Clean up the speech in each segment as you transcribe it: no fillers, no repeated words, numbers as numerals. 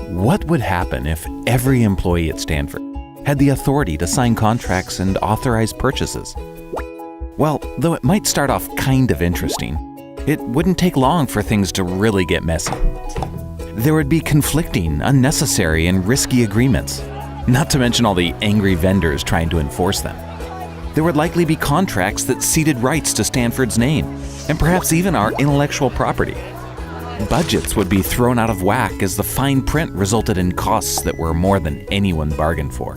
What would happen if every employee at Stanford had the authority to sign contracts and authorize purchases? Well, though it might start off kind of interesting, it wouldn't take long for things to really get messy. There would be conflicting, unnecessary, and risky agreements, not to mention all the angry vendors trying to enforce them. There would likely be contracts that ceded rights to Stanford's name, and perhaps even our intellectual property. Budgets would be thrown out of whack as the fine print resulted in costs that were more than anyone bargained for.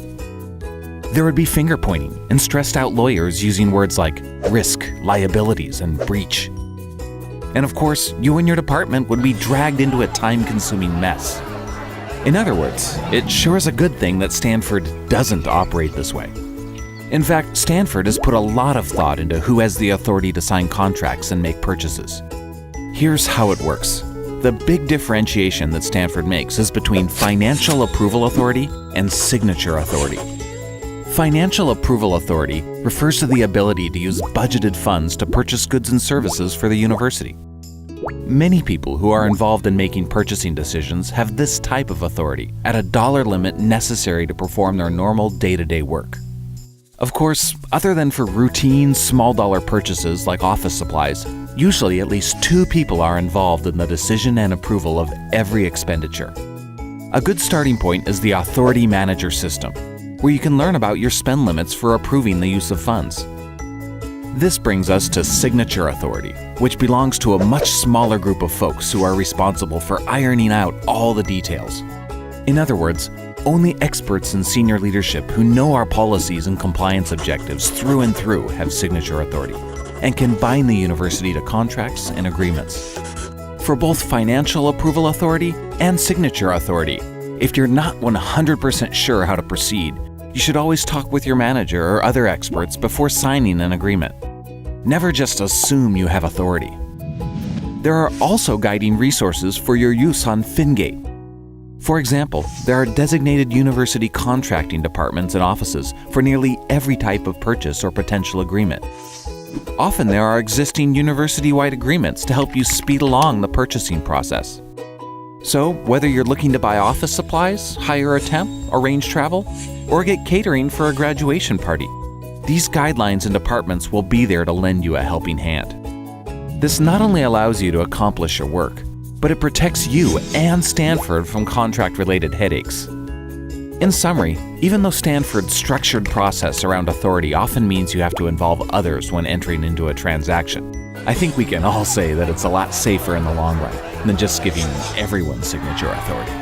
There would be finger-pointing and stressed-out lawyers using words like risk, liabilities, and breach. And of course, you and your department would be dragged into a time-consuming mess. In other words, it sure is a good thing that Stanford doesn't operate this way. In fact, Stanford has put a lot of thought into who has the authority to sign contracts and make purchases. Here's how it works. The big differentiation that Stanford makes is between financial approval authority and signature authority. Financial approval authority refers to the ability to use budgeted funds to purchase goods and services for the university. Many people who are involved in making purchasing decisions have this type of authority at a dollar limit necessary to perform their normal day-to-day work. Of course, other than for routine small-dollar purchases like office supplies, usually at least 2 people are involved in the decision and approval of every expenditure. A good starting point is the Authority Manager system, where you can learn about your spend limits for approving the use of funds. This brings us to Signature Authority, which belongs to a much smaller group of folks who are responsible for ironing out all the details. In other words, only experts in senior leadership who know our policies and compliance objectives through and through have signature authority and can bind the university to contracts and agreements. For both financial approval authority and signature authority, if you're not 100% sure how to proceed, you should always talk with your manager or other experts before signing an agreement. Never just assume you have authority. There are also guiding resources for your use on Fingate. For example, there are designated university contracting departments and offices for nearly every type of purchase or potential agreement. Often there are existing university-wide agreements to help you speed along the purchasing process. So, whether you're looking to buy office supplies, hire a temp, arrange travel, or get catering for a graduation party, these guidelines and departments will be there to lend you a helping hand. This not only allows you to accomplish your work, but it protects you and Stanford from contract-related headaches. In summary, even though Stanford's structured process around authority often means you have to involve others when entering into a transaction, I think we can all say that it's a lot safer in the long run than just giving everyone signature authority.